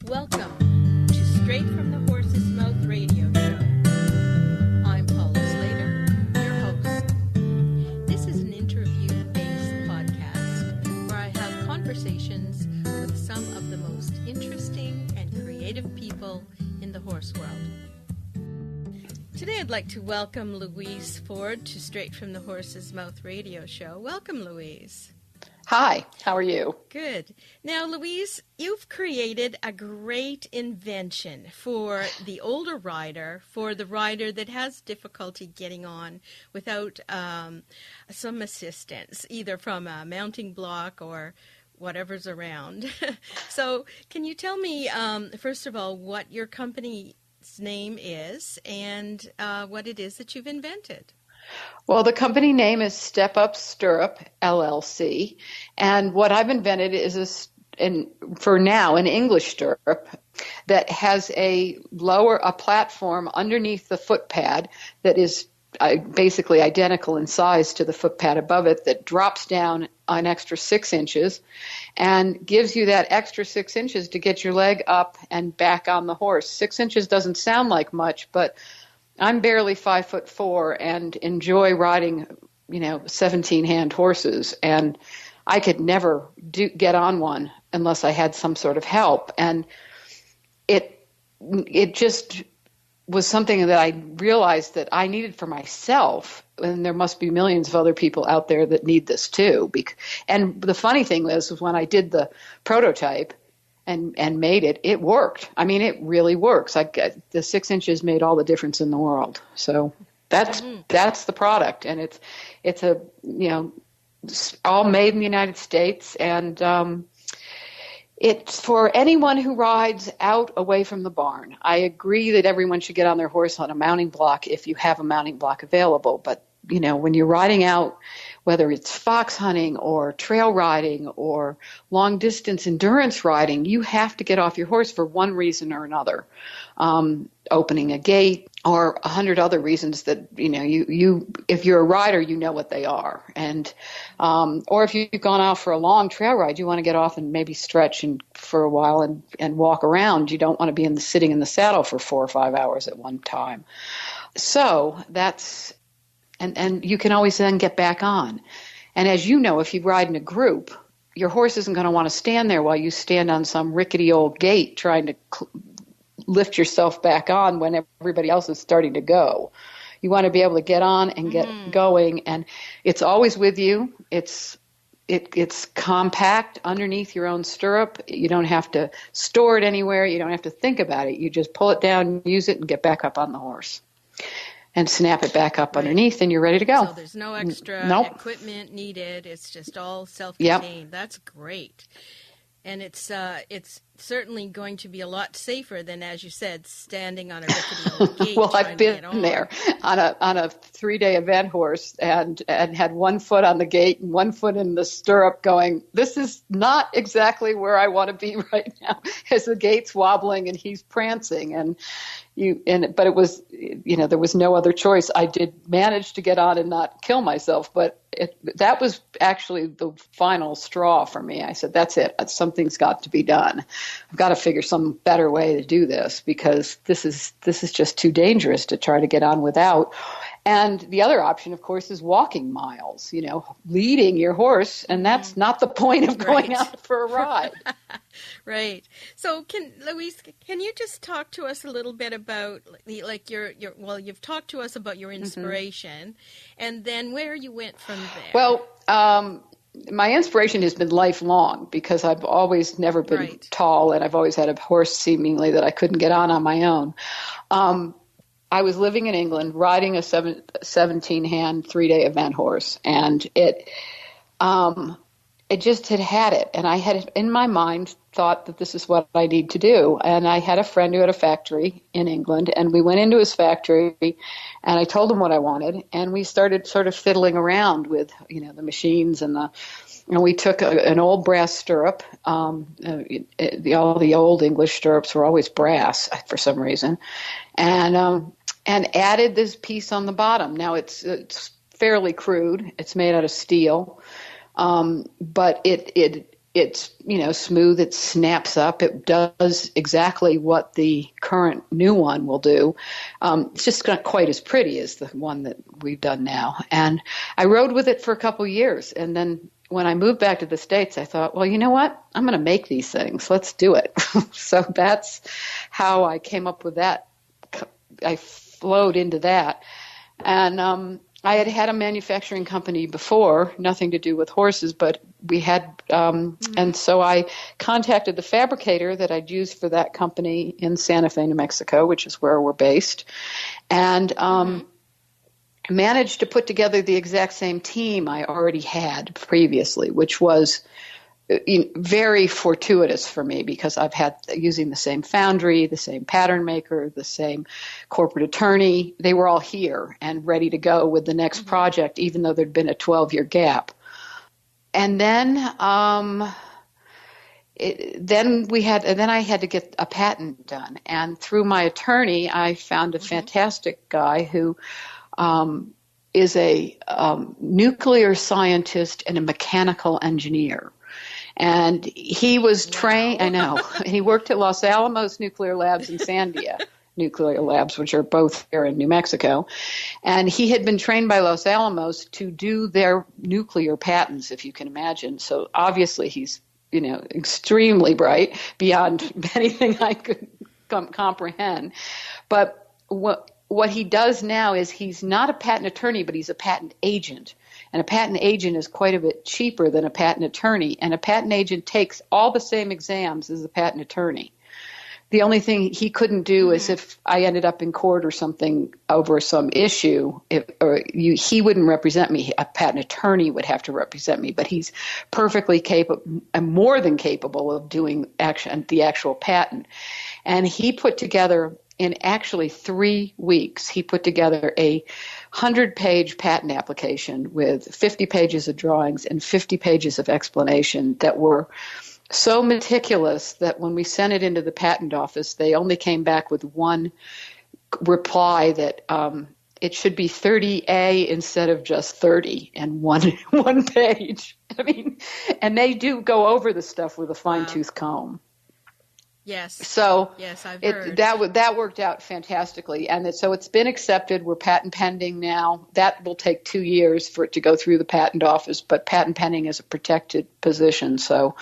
Welcome to Straight from the Horse's Mouth radio show. I'm Paula Slater, your host. This is an interview-based podcast where I have conversations with some of the most interesting and creative people in the horse world. Today I'd like to welcome Louise Ford to Straight from the Horse's Mouth radio show. Welcome, Louise. Hi, how are you? Good. Now, Louise, you've created a great invention for the older rider, for the rider that has difficulty getting on without some assistance, either from a mounting block or whatever's around. So can you tell me, first of all, what your company's name is and what it is that you've invented? Well, the company name is Up Stirrup, LLC, and what I've invented is for now an English stirrup that has a platform underneath the foot pad that is basically identical in size to the foot pad above it, that drops down an extra 6 inches and gives you that extra 6 inches to get your leg up and back on the horse. 6 inches doesn't sound like much, but I'm barely 5'4" and enjoy riding, 17-hand horses, and I could never get on one unless I had some sort of help. And it just was something that I realized that I needed for myself, and there must be millions of other people out there that need this too. And the funny thing was when I did the prototype and made it, it worked. I mean, it really works. The 6 inches made all the difference in the world. So that's the product, and it's a all made in the United States, and it's for anyone who rides out away from the barn. I agree that everyone should get on their horse on a mounting block if you have a mounting block available, but when you're riding out, whether it's fox hunting or trail riding or long distance endurance riding, you have to get off your horse for one reason or another. Opening a gate or 100 other reasons that, you if you're a rider, you know what they are. And, or if you've gone out for a long trail ride, you want to get off and maybe stretch for a while and walk around. You don't want to be sitting in the saddle for 4 or 5 hours at one time. So that's, and you can always then get back on. And as you know, if you ride in a group, your horse isn't going to want to stand there while you stand on some rickety old gate trying to lift yourself back on when everybody else is starting to go. You want to be able to get on and get going, and it's always with you. It's compact underneath your own stirrup. You don't have to store it anywhere. You don't have to think about it. You just pull it down, use it, and get back up on the horse. And snap it back up underneath, and you're ready to go. So there's no extra equipment needed. It's just all self-contained. Yep. That's great. And it's certainly going to be a lot safer than, as you said, standing on a rickety old gate. Well, I've been there on a 3-day event horse and had 1 foot on the gate and 1 foot in the stirrup going, this is not exactly where I want to be right now, as the gate's wobbling and he's prancing. But it was, there was no other choice. I did manage to get on and not kill myself, but that was actually the final straw for me. I said, that's it. Something's got to be done. I've got to figure some better way to do this, because this is just too dangerous to try to get on without. And the other option, of course, is walking miles, leading your horse. And that's not the point of going out for a ride. Right. So Louise, can you just talk to us a little bit about you've talked to us about your inspiration and then where you went from there? Well, my inspiration has been lifelong, because I've always never been tall, and I've always had a horse seemingly that I couldn't get on my own. I was living in England riding a 17-hand 3-day event horse, and it just had it. And I had in my mind thought that this is what I need to do. And I had a friend who had a factory in England, and we went into his factory, and I told him what I wanted, and we started sort of fiddling around with, the machines and we took an old brass stirrup. All the old English stirrups were always brass for some reason, and added this piece on the bottom. Now it's fairly crude. It's made out of steel, but it it's, smooth. It snaps up. It does exactly what the current new one will do. It's just not quite as pretty as the one that we've done now. And I rode with it for a couple years. And then when I moved back to the States, I thought, well, you know what? I'm going to make these things. Let's do it. So that's how I came up with that. I flowed into that. And I had a manufacturing company before, nothing to do with horses, but we had, and so I contacted the fabricator that I'd used for that company in Santa Fe, New Mexico, which is where we're based, and managed to put together the exact same team I already had previously, which was very fortuitous for me because I've had using the same foundry, the same pattern maker, the same corporate attorney. They were all here and ready to go with the next project, even though there'd been a 12-year gap. And then, then I had to get a patent done. And through my attorney, I found a fantastic guy who is a nuclear scientist and a mechanical engineer. And he was trained, I know, and he worked at Los Alamos Nuclear Labs in Sandia Nuclear Labs, which are both here in New Mexico. And he had been trained by Los Alamos to do their nuclear patents, if you can imagine. So obviously he's, extremely bright beyond anything I could comprehend. But what he does now is he's not a patent attorney, but he's a patent agent. And a patent agent is quite a bit cheaper than a patent attorney. And a patent agent takes all the same exams as a patent attorney. The only thing he couldn't do is if I ended up in court or something over some issue, he wouldn't represent me. A patent attorney would have to represent me. But he's perfectly capable, and more than capable of doing the actual patent. And he put together, in actually 3 weeks, he put together a 100-page patent application with 50 pages of drawings and 50 pages of explanation that were so meticulous that when we sent it into the patent office, they only came back with one reply that it should be 30A instead of just 30 and one page. I mean, and they do go over the stuff with a fine-tooth comb. Yes. So yes, I've heard. That worked out fantastically. And so it's been accepted. We're patent pending now. That will take 2 years for it to go through the patent office, but patent pending is a protected position. So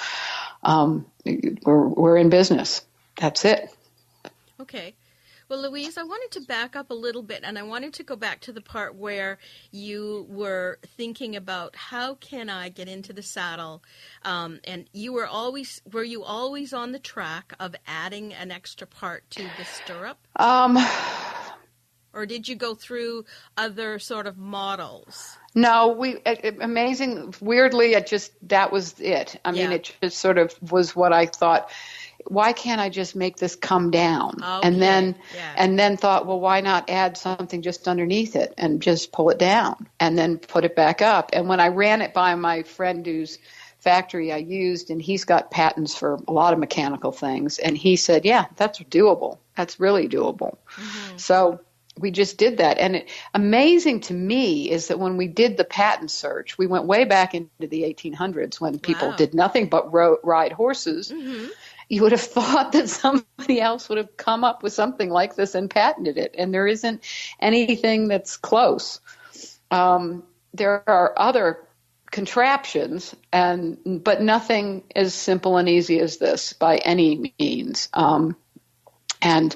we're in business. That's it. Okay. Well, Louise, I wanted to back up a little bit, and I wanted to go back to the part where you were thinking about how can I get into the saddle, and were you always on the track of adding an extra part to the stirrup? Or did you go through other sort of models? No, weirdly, that was it. I mean, it just sort of was what I thought. Why can't I just make this come down? Okay. And then thought, well, why not add something just underneath it and just pull it down and then put it back up? And when I ran it by my friend whose factory I used, and he's got patents for a lot of mechanical things, and he said, yeah, that's doable. That's really doable. Mm-hmm. So we just did that. And amazing to me is that when we did the patent search, we went way back into the 1800s when people did nothing but ride horses. Mm-hmm. You would have thought that somebody else would have come up with something like this and patented it. And there isn't anything that's close. There are other contraptions, but nothing as simple and easy as this by any means. And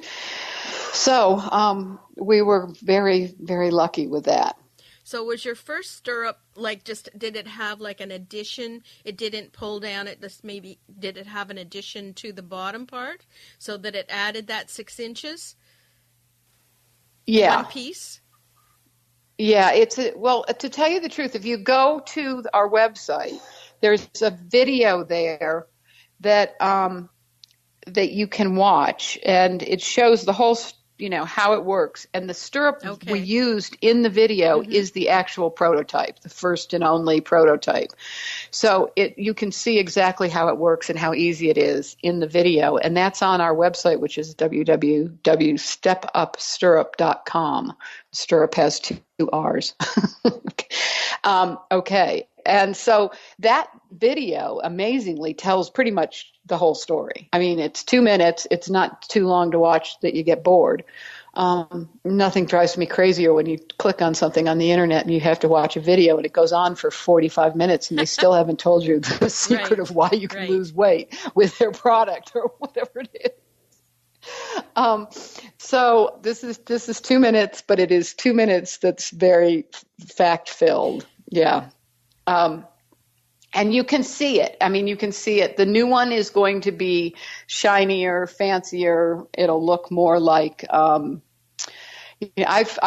so we were very, very lucky with that. So was your first stirrup did it have like an addition? It didn't pull down, did it have an addition to the bottom part so that it added that 6 inches? Yeah. One piece? Yeah, to tell you the truth, if you go to our website, there's a video there that you can watch, and it shows the whole how it works. And the stirrup we used in the video is the actual prototype, the first and only prototype. So you can see exactly how it works and how easy it is in the video. And that's on our website, which is www.stepupstirrup.com. Stirrup has 2 R's. Okay. And so that video amazingly tells pretty much the whole story. I mean, it's 2 minutes. It's not too long to watch that you get bored. Nothing drives me crazier when you click on something on the internet and you have to watch a video and it goes on for 45 minutes and they still haven't told you the secret of why you can lose weight with their product or whatever it is. So this is 2 minutes, but it is 2 minutes that's very fact filled. Yeah. And you can see it. I mean, you can see it. The new one is going to be shinier, fancier. It'll look more like, I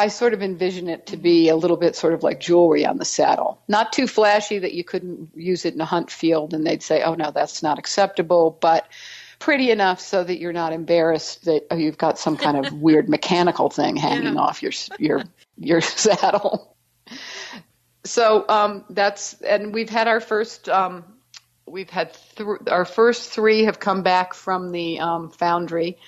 sort of envision it to be a little bit sort of like jewelry on the saddle. Not too flashy that you couldn't use it in a hunt field and they'd say, oh, no, that's not acceptable, but pretty enough so that you're not embarrassed that you've got some kind of weird mechanical thing hanging off your saddle. So and we've had our first, our first 3 have come back from the foundry,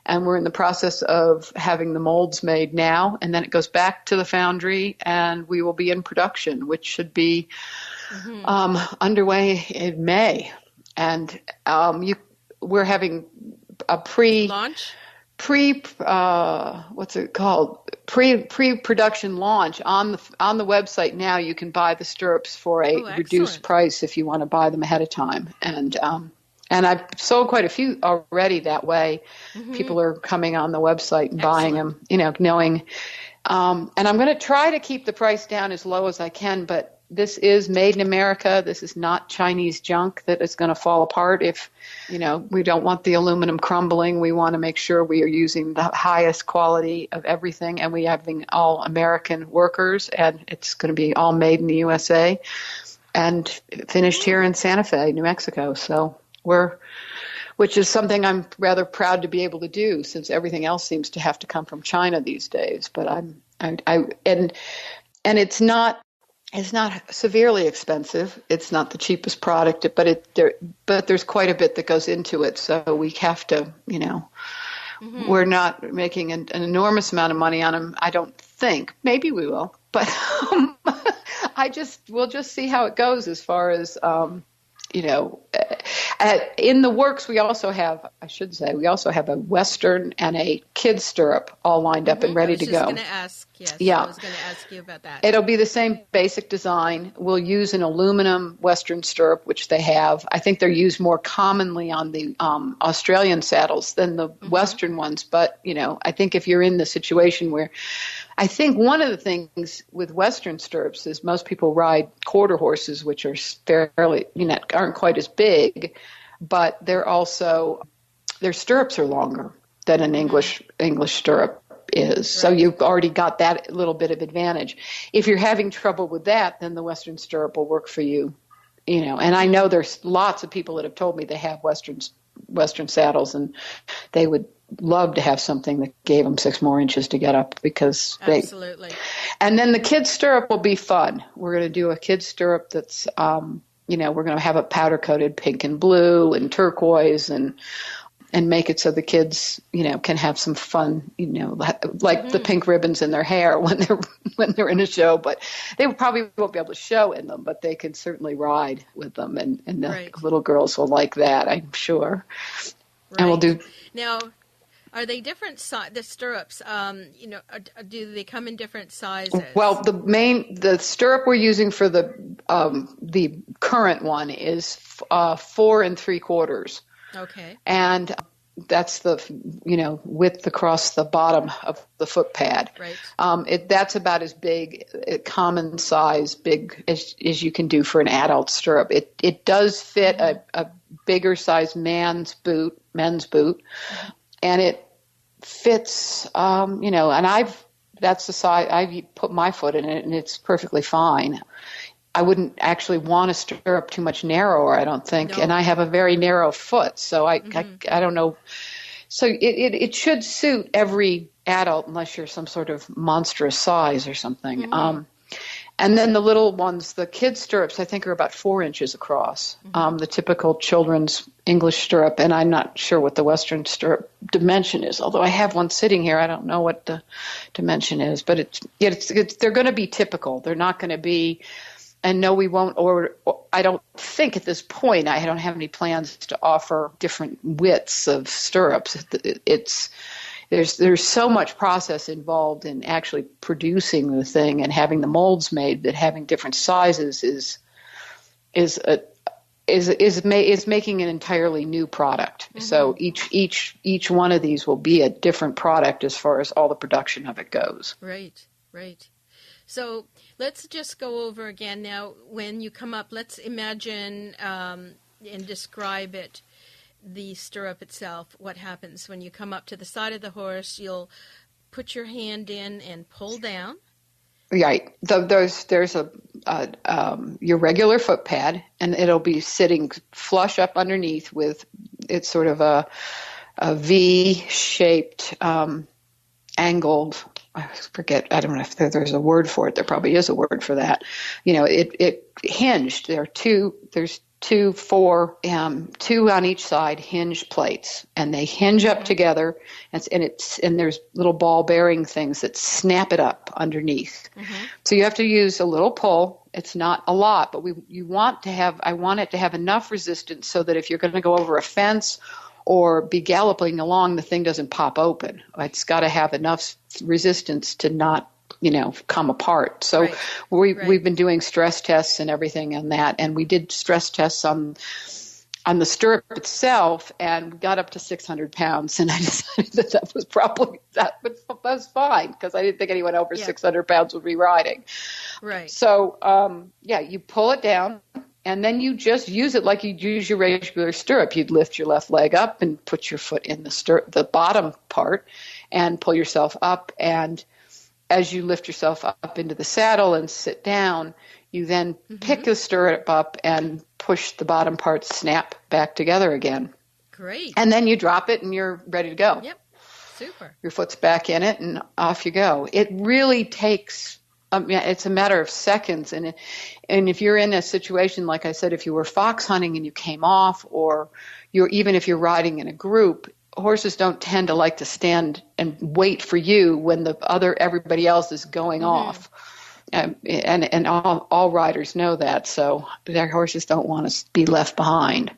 and we're in the process of having the molds made now, and then it goes back to the foundry, and we will be in production, which should be underway in May. And we're having a pre-launch. What's it called? Pre-production launch on the website now. You can buy the stirrups for a reduced price if you want to buy them ahead of time. And I've sold quite a few already that way. People are coming on the website and buying them, knowing. And I'm going to try to keep the price down as low as I can, but this is made in America. This is not Chinese junk that is going to fall apart if, we don't want the aluminum crumbling. We want to make sure we are using the highest quality of everything, and we having all American workers, and it's going to be all made in the USA and finished here in Santa Fe, New Mexico. So which is something I'm rather proud to be able to do, since everything else seems to have to come from China these days. But and it's not severely expensive. It's not the cheapest product, but there's quite a bit that goes into it. So we have to, we're not making an enormous amount of money on them. I don't think. Maybe we will, but we'll just see how it goes as far as, in the works, we also have a Western and a kid stirrup all lined up and ready to go. I was going to ask you about that. It'll be the same basic design. We'll use an aluminum Western stirrup, which they have. I think they're used more commonly on the Australian saddles than the Western ones. But, I think if you're in the situation where, I think one of the things with Western stirrups is most people ride quarter horses, which are fairly, aren't quite as big, but their stirrups are longer than an English stirrup is. Right. So you've already got that little bit of advantage. If you're having trouble with that, then the Western stirrup will work for you, and I know there's lots of people that have told me they have Western saddles and they would love to have something that gave them 6 more inches to get up, because absolutely. And then the kid stirrup will be fun. We're going to do a kid stirrup that's, we're going to have it powder coated pink and blue and turquoise and make it so the kids, can have some fun, like the pink ribbons in their hair when they're in a show, but they probably won't be able to show in them, but they can certainly ride with them, and the little girls will like that, I'm sure. Right. And we'll do now. Are they different the stirrups? Do they come in different sizes? Well, the stirrup we're using for the current one is 4 3/4. Okay. And that's the width across the bottom of the foot pad. Right. That's about as big, common size, big as you can do for an adult stirrup. It does fit a bigger size men's boot. And it fits, and that's the size, I've put my foot in it and it's perfectly fine. I wouldn't actually want a stirrup too much narrower, I don't think. No. And I have a very narrow foot, so I don't know. So it should suit every adult unless you're some sort of monstrous size or something. Mm-hmm. And then the little ones, the kids' stirrups, I think are about 4 inches across, the typical children's English stirrup. And I'm not sure what the Western stirrup dimension is, although I have one sitting here. I don't know what the dimension is, but they're going to be typical. They're not going to be, And no, we won't order. I don't think at this point, I don't have any plans to offer different widths of stirrups. There's so much process involved in actually producing the thing and having the molds made that having different sizes is making an entirely new product. Mm-hmm. So each one of these will be a different product as far as all the production of it goes. Right. So let's just go over again now. When you come up, let's imagine and describe it, the stirrup itself. What happens when you come up to the side of the horse? You'll put your hand in and pull down. Right. There's your regular foot pad, and it'll be sitting flush up underneath with it's sort of a V-shaped angled. I forget. I don't know if there's a word for it. There probably is a word for that. It hinged. There's two on each side hinged plates, and they hinge up together, and there's little ball bearing things that snap it up underneath. Mm-hmm. So you have to use a little pull. It's not a lot, but I want it to have enough resistance so that if you're going to go over a fence or be galloping along, the thing doesn't pop open. It's got to have enough resistance to not, come apart. So we've been doing stress tests and everything on that, and we did stress tests on the stirrup itself, and got up to 600 pounds, and I decided that was fine, because I didn't think anyone over 600 pounds would be riding. Right. So, you pull it down, and then you just use it like you'd use your regular stirrup. You'd lift your left leg up and put your foot in the bottom part, and pull yourself up. And as you lift yourself up into the saddle and sit down, you then pick the stirrup up and push the bottom part snap back together again. Great. And then you drop it and you're ready to go. Yep. Super. Your foot's back in it and off you go. It really takes, it's a matter of seconds. And if you're in a situation, like I said, if you were fox hunting and you came off, or even if you're riding in a group, horses don't tend to like to stand and wait for you when everybody else is going off. And all riders know that, so their horses don't want to be left behind.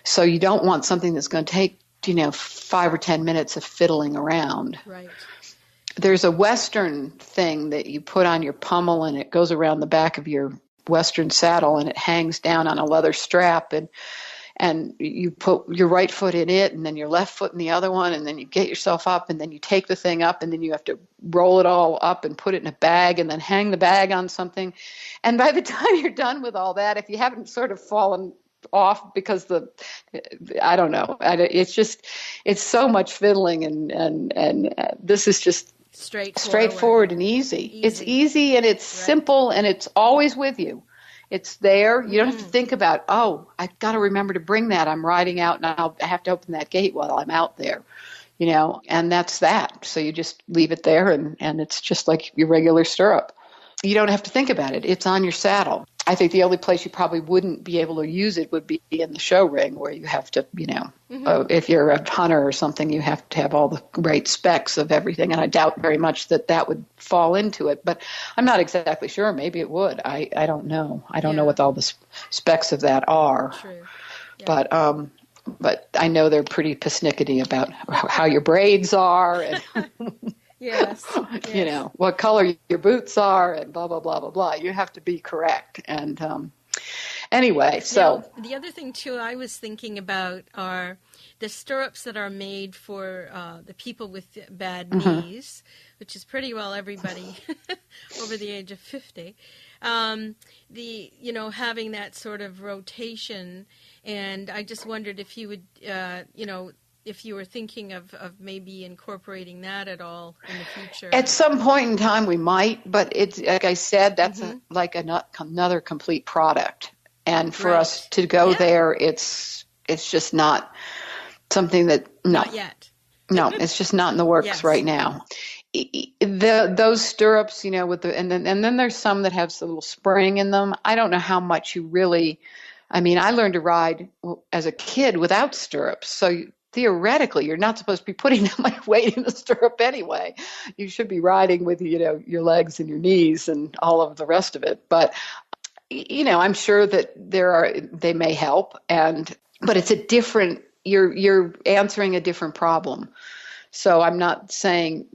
So you don't want something that's going to take 5 or 10 minutes of fiddling around. Right. There's a Western thing that you put on your pommel, and it goes around the back of your Western saddle, and it hangs down on a leather strap, and you put your right foot in it, and then your left foot in the other one, and then you get yourself up, and then you take the thing up, and then you have to roll it all up and put it in a bag, and then hang the bag on something. And by the time you're done with all that, if you haven't sort of fallen off because I don't know, it's so much fiddling, and this is just straightforward and easy. It's easy, and it's simple, and it's always with you. It's there. You don't have to think about, I've got to remember to bring that. I'm riding out, and I have to open that gate while I'm out there, and that's that. So you just leave it there, and it's just like your regular stirrup. You don't have to think about it. It's on your saddle. I think the only place you probably wouldn't be able to use it would be in the show ring, where you have to, if you're a hunter or something, you have to have all the right specs of everything. And I doubt very much that would fall into it. But I'm not exactly sure. Maybe it would. I don't know. I don't know what all the specs of that are. True. Yeah. But I know they're pretty persnickety about how your braids are and Yes. what color your boots are, and blah, blah, blah, blah, blah. You have to be correct. And anyway, so. Now, the other thing, too, I was thinking about are the stirrups that are made for the people with bad knees, which is pretty well everybody over the age of 50. Having that sort of rotation. And I just wondered if you would, if you were thinking of maybe incorporating that at all in the future. At some point in time we might, but it's like I said, that's another complete product. And for us to go there, it's just not something that, not yet. No, it's just not in the works right now. Those stirrups, and then there's some that have a little spring in them. I don't know how much you really, I learned to ride as a kid without stirrups. So theoretically, you're not supposed to be putting that much weight in the stirrup anyway. You should be riding with, your legs and your knees and all of the rest of it. But, I'm sure that they may help, but it's a different, you're answering a different problem. So I'm not saying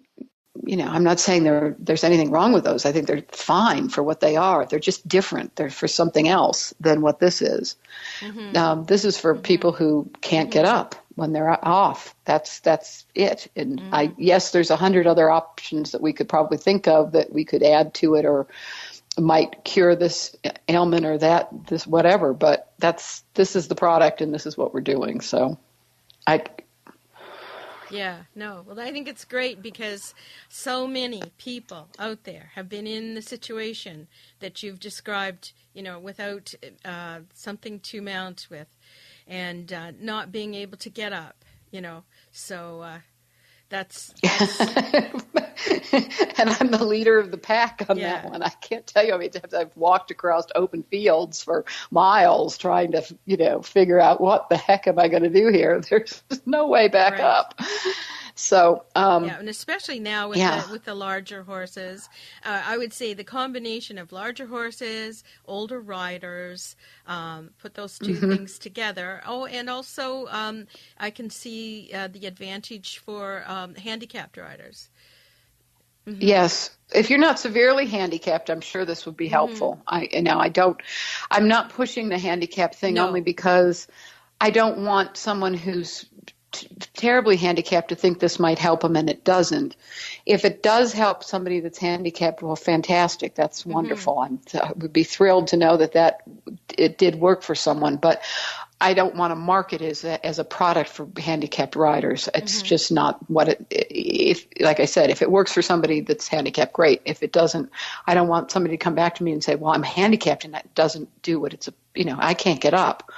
there's anything wrong with those. I think they're fine for what they are. They're just different. They're for something else than what this is. Mm-hmm. This is for people who can't get up when they're off. That's it. And yes, there's 100 other options that we could probably think of that we could add to it, or might cure this ailment or this whatever. But this is the product, and this is what we're doing. So Yeah, no. Well, I think it's great because so many people out there have been in the situation that you've described, without something to mount with, and not being able to get up, So that's and I'm the leader of the pack on that one. I can't tell you how many times I've walked across open fields for miles trying to, figure out what the heck am I going to do here. There's no way back up. So, and especially now with the larger horses, I would say the combination of larger horses, older riders, put those two things together. Oh, and also I can see the advantage for handicapped riders. Mm-hmm. Yes. If you're not severely handicapped, I'm sure this would be helpful. I'm not pushing the handicap thing only because I don't want someone who's terribly handicapped to think this might help them, and it doesn't. If it does help somebody that's handicapped, well, fantastic. That's wonderful. I would be thrilled to know that it did work for someone, but I don't want to market it as a product for handicapped riders. It's just not what like I said, if it works for somebody that's handicapped, great. If it doesn't, I don't want somebody to come back to me and say, well, I'm handicapped and that doesn't do what I can't get up.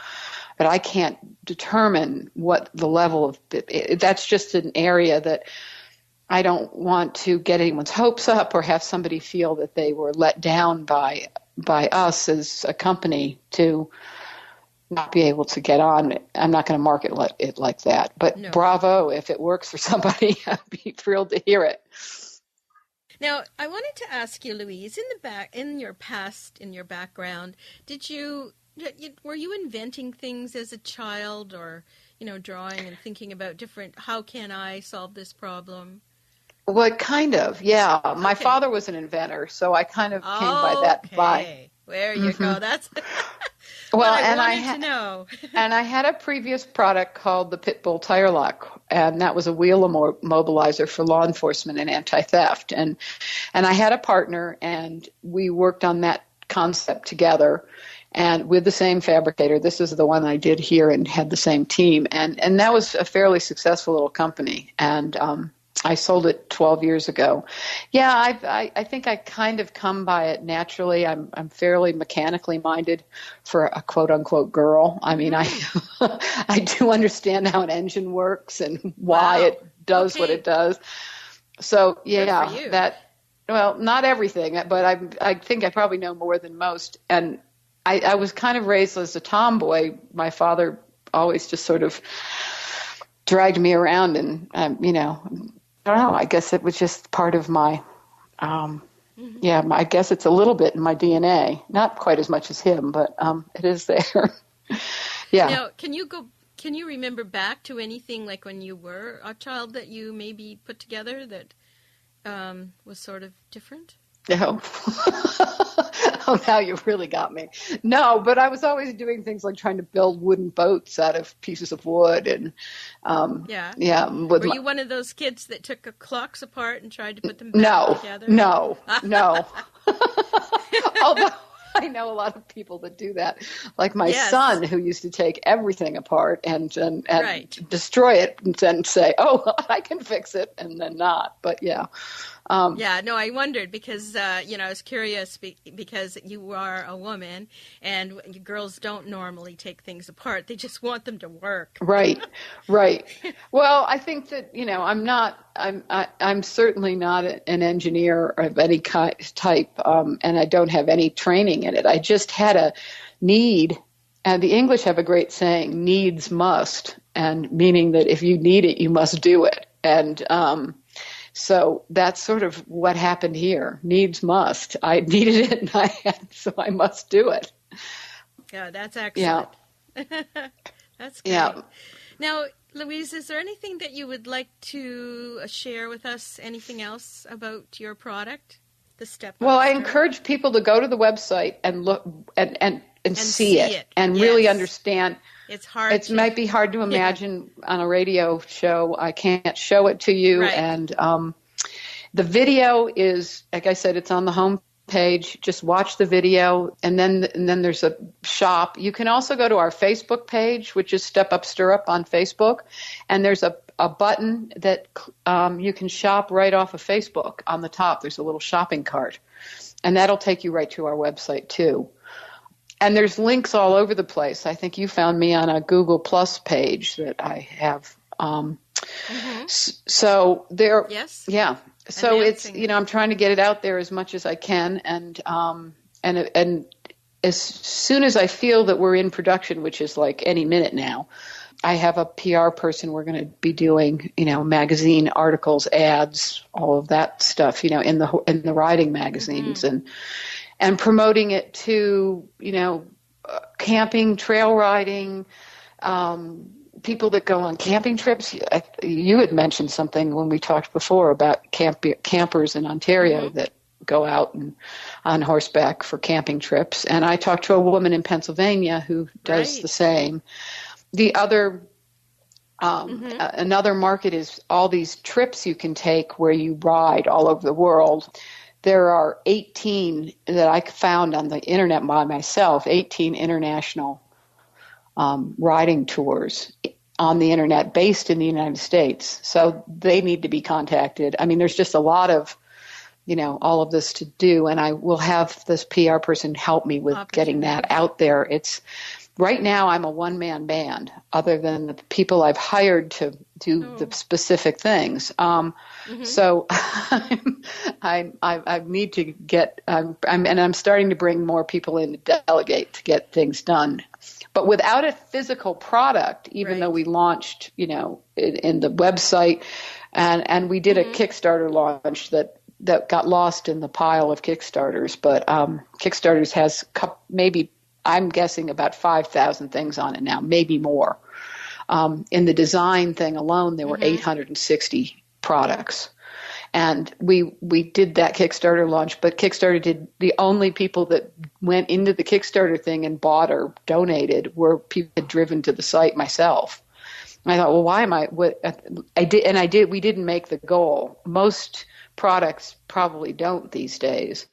But I can't determine what the level of that's just an area that I don't want to get anyone's hopes up or have somebody feel that they were let down by us as a company to not be able to get on. I'm not going to market it like that. But bravo, if it works for somebody, I'd be thrilled to hear it. Now, I wanted to ask you, Louise, in your background, were you inventing things as a child, or drawing and thinking about how can I solve this problem? Well, kind of, yeah. My father was an inventor, so I kind of came by that vibe. There you go. That's well, I wanted to know. And I had a previous product called the Pitbull Tire Lock, and that was a wheel immobilizer for law enforcement and anti-theft. And I had a partner, and we worked on that concept together. And with the same fabricator. This is the one I did here and had the same team. And that was a fairly successful little company. And I sold it 12 years ago. Yeah, I think I kind of come by it naturally. I'm fairly mechanically minded for a quote-unquote girl. I mean, I do understand how an engine works and why it does what it does. So, yeah, not everything, but I think I probably know more than most. And I was kind of raised as a tomboy. My father always just sort of dragged me around, and I don't know. I guess it was just part of my. I guess it's a little bit in my DNA. Not quite as much as him, but it is there. Yeah. Now, can you remember back to anything like when you were a child that you maybe put together that was sort of different? No. Oh, now you've really got me. No, but I was always doing things like trying to build wooden boats out of pieces of wood, and Were you one of those kids that took clocks apart and tried to put them back together? No. Although I know a lot of people that do that, like my son, who used to take everything apart and destroy it and then say, "Oh, I can fix it," and then not. But yeah. I wondered because, I was curious because you are a woman and girls don't normally take things apart. They just want them to work. Right. Well, I think that, I'm certainly not an engineer of any type, and I don't have any training in it. I just had a need, and the English have a great saying, needs must, and meaning that if you need it, you must do it. And, So that's sort of what happened here. Needs must. I needed it, so I must do it. Yeah, that's excellent. Yeah. That's great. Yeah. Now, Louise, is there anything that you would like to share with us? Anything else about your product, the Step Up Well, I Stirrup? encourage people to go to the website and look and see it and yes. really understand. It's hard. It might be hard to imagine on a radio show. I can't show it to you. Right. And the video is, like I said, it's on the home page. Just watch the video, and then there's a shop. You can also go to our Facebook page, which is Step Up Stirrup on Facebook, and there's a button that you can shop right off of Facebook. On the top, there's a little shopping cart, and that'll take you right to our website too. And there's links all over the place. I think you found me on a Google Plus page that I have. So there, yes, yeah. So it's, I'm trying to get it out there as much as I can, and as soon as I feel that we're in production, which is like any minute now, I have a PR person. We're going to be doing, magazine articles, ads, all of that stuff, in the riding magazines, and promoting it to, camping, trail riding, people that go on camping trips. You had mentioned something when we talked before about campers in Ontario that go out and on horseback for camping trips. And I talked to a woman in Pennsylvania who does the same. The other, another market is all these trips you can take where you ride all over the world. There are 18 that I found on the internet by myself, 18 international riding tours on the internet based in the United States. So they need to be contacted. I mean, there's just a lot of, all of this to do, and I will have this PR person help me with getting that out there. It's right now I'm a one-man band other than the people I've hired to do the specific things. So I need to get, I'm starting to bring more people in to delegate to get things done. But without a physical product, even though we launched, in the website, and we did a Kickstarter launch that got lost in the pile of Kickstarters. But Kickstarters has maybe, I'm guessing, about 5,000 things on it now, maybe more. In the design thing alone, there were 860 products. And we did that Kickstarter launch, but Kickstarter did, the only people that went into the Kickstarter thing and bought or donated were people who had driven to the site, myself. And I thought, well, why am we didn't make the goal. Most products probably don't these days.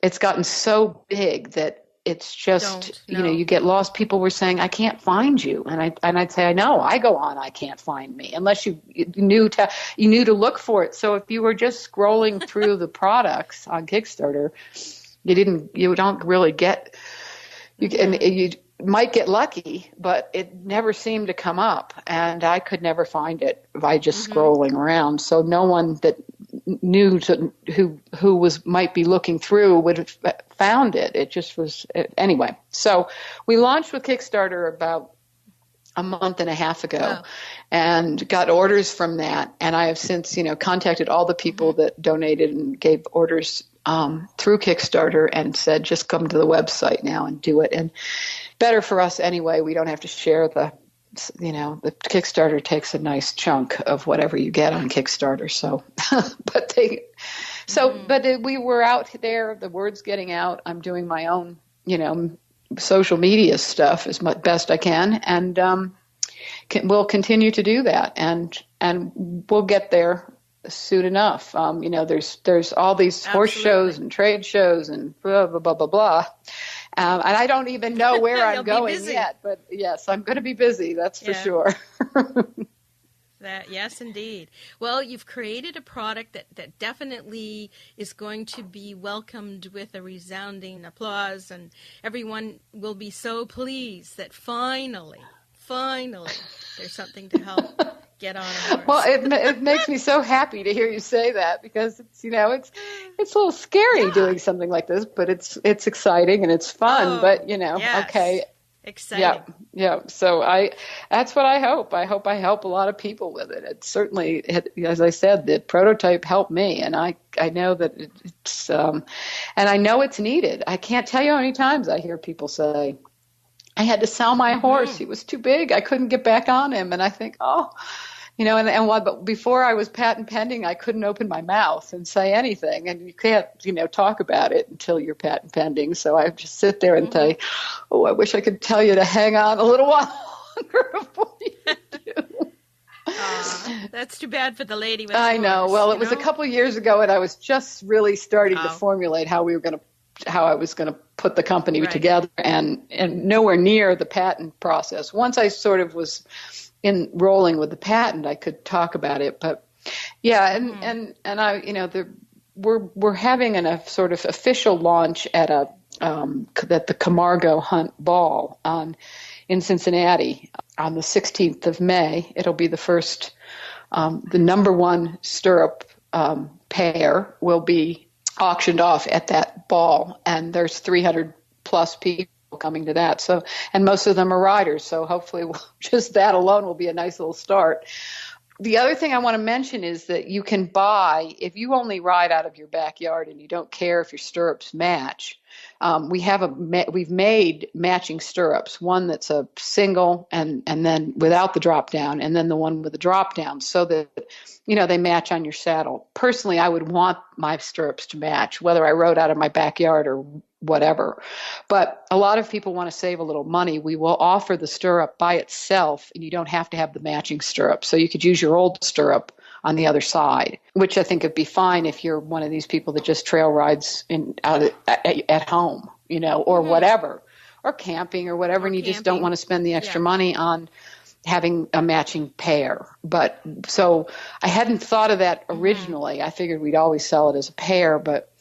It's gotten so big that it's just, you get lost. People were saying, I can't find you. And I'd say, I know, I go on, I can't find me unless you knew to look for it. So if you were just scrolling through the products on Kickstarter, you don't really get, and you might get lucky, but it never seemed to come up, and I could never find it by just scrolling around. So no one that knew who might be looking through would have found it. It just was anyway. So we launched with Kickstarter about a month and a half ago, and got orders from that. And I have since, contacted all the people that donated and gave orders through Kickstarter and said, just come to the website now and do it. And better for us anyway. We don't have to share the Kickstarter takes a nice chunk of whatever you get on Kickstarter. So, but we were out there, the word's getting out. I'm doing my own, social media stuff as best I can. And, we'll continue to do that, and we'll get there soon enough. There's all these horse shows and trade shows and blah, blah, blah, blah, blah. And I don't even know where I'm going yet, but yes, I'm going to be busy. That's for sure. Yes, indeed. Well, you've created a product that definitely is going to be welcomed with a resounding applause, and everyone will be so pleased that finally, there's something to help get on a horse. Well, it makes me so happy to hear you say that, because it's it's a little scary doing something like this, but it's exciting and it's fun. But yes. Okay. Exciting. Yeah. So that's what I hope. I hope I help a lot of people with it. It certainly, as I said, the prototype helped me, and I know that it's, and I know it's needed. I can't tell you how many times I hear people say, I had to sell my horse. He was too big. I couldn't get back on him. And I think, but before I was patent pending, I couldn't open my mouth and say anything. And you can't, talk about it until you're patent pending. So I just sit there and say, I wish I could tell you to hang on a little while longer before you do. That's too bad for the lady with the I know. horse, Well, it was a couple of years ago, and I was just really starting to formulate how I was going to put the company together, and nowhere near the patent process. Once I sort of was rolling with the patent, I could talk about it. But yeah, and I, we're having a sort of official launch at the Camargo Hunt Ball in Cincinnati on the 16th of May. It'll be the first, the number one stirrup pair will be auctioned off at that ball, and there's 300 plus people coming to that. So, and most of them are riders. So hopefully just that alone will be a nice little start. The other thing I want to mention is that you can buy, if you only ride out of your backyard and you don't care if your stirrups match, we've made matching stirrups, one that's a single and then without the drop down, and then the one with the drop down, so that they match on your saddle. Personally, I would want my stirrups to match, whether I rode out of my backyard or whatever. But a lot of people want to save a little money. We will offer the stirrup by itself, and you don't have to have the matching stirrup. So you could use your old stirrup on the other side, which I think would be fine if you're one of these people that just trail rides at home, or whatever, or camping or whatever, and you just don't want to spend the extra money on having a matching pair. But so I hadn't thought of that originally. I figured we'd always sell it as a pair, but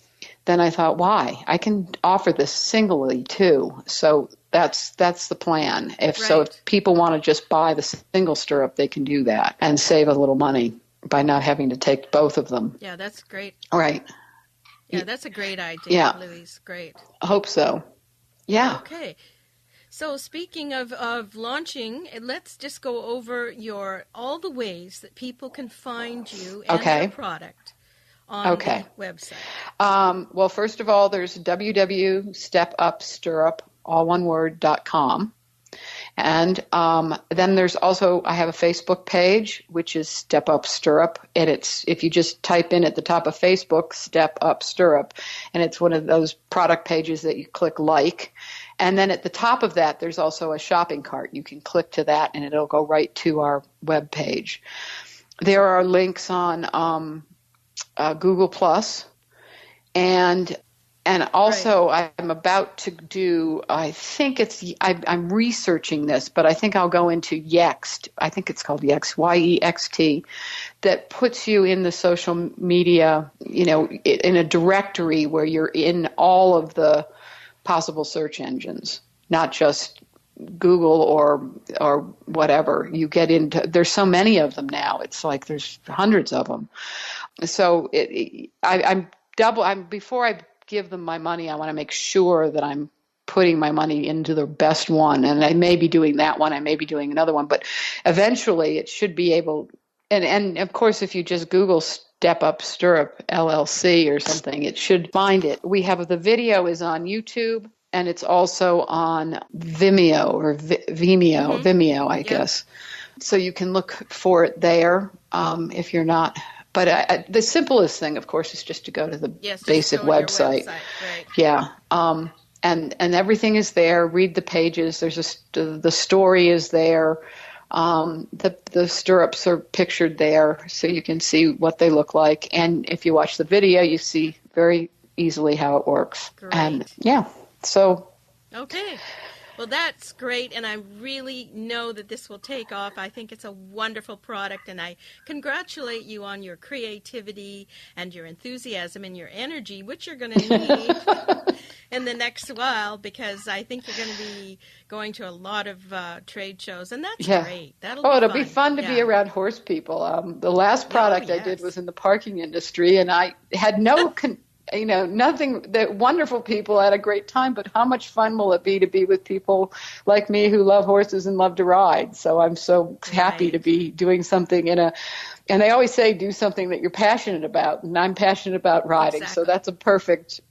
then I thought, why? I can offer this singly too. So that's the plan. If people want to just buy the single stirrup, they can do that and save a little money by not having to take both of them. Yeah, that's great. Right. Yeah, that's a great idea, Louise. Great. I hope so. Yeah. Okay. So speaking of launching, let's just go over all the ways that people can find you and your product on the website. Well, first of all, there's www.stepupstirrup.com. And then there's also, I have a Facebook page, which is Step Up Stirrup. And if you just type in at the top of Facebook, Step Up Stirrup, and it's one of those product pages that you click like. And then at the top of that, there's also a shopping cart. You can click to that, and it'll go right to our web page. There are links on Google Plus, and also I'm about to do, I'm researching this, but I think I'll go into Yext. I think it's called Yext, YEXT, that puts you in the social media, in a directory where you're in all of the possible search engines, not just Google or whatever. You get into, there's so many of them now. It's like there's hundreds of them. So before I give them my money, I want to make sure that I'm putting my money into the best one. And I may be doing that one. I may be doing another one, but eventually it should be able, and of course, if you just Google Step Up Stirrup LLC or something, it should find it. The video is on YouTube, and it's also on Vimeo or Vimeo, I guess. So you can look for it there if you're not. But the simplest thing, of course, is just to go to the basic website. Right. Yeah. And everything is there. Read the pages. The story is there. The stirrups are pictured there, so you can see what they look like. And if you watch the video, you see very easily how it works. Great. And so. Okay. Well, that's great, and I really know that this will take off. I think it's a wonderful product, and I congratulate you on your creativity and your enthusiasm and your energy, which you're going to need in the next while, because I think you're going to be going to a lot of trade shows, and that's great. It'll be fun to be around horse people. The last product I did was in the parking industry, and I had no nothing, the wonderful people had a great time, but how much fun will it be to be with people like me who love horses and love to ride? So I'm so happy to be doing something and they always say do something that you're passionate about, and I'm passionate about riding. Exactly. So that's a perfect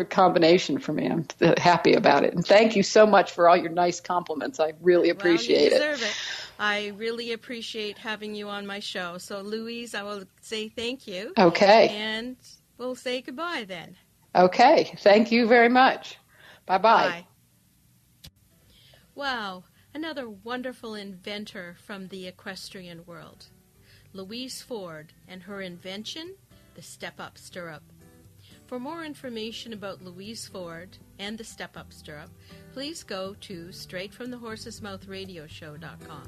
combination for me. I'm happy about it. And thank you so much for all your nice compliments. I really appreciate it. Well, you deserve it. I really appreciate having you on my show. So, Louise, I will say thank you. Okay. And we'll say goodbye then. Okay. Thank you very much. Bye-bye. Bye. Wow. Another wonderful inventor from the equestrian world. Louise Ford and her invention, the Step-Up Stirrup. For more information about Louise Ford and the Step-Up Stirrup, please go to straightfromthehorsesmouthRadioshow.com.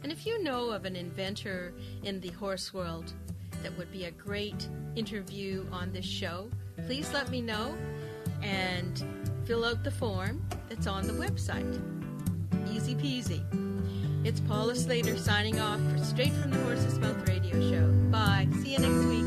And if you know of an inventor in the horse world that would be a great interview on this show, please let me know and fill out the form that's on the website. Easy peasy. It's Paula Slater signing off for Straight from the Horse's Mouth Radio Show. Bye. See you next week.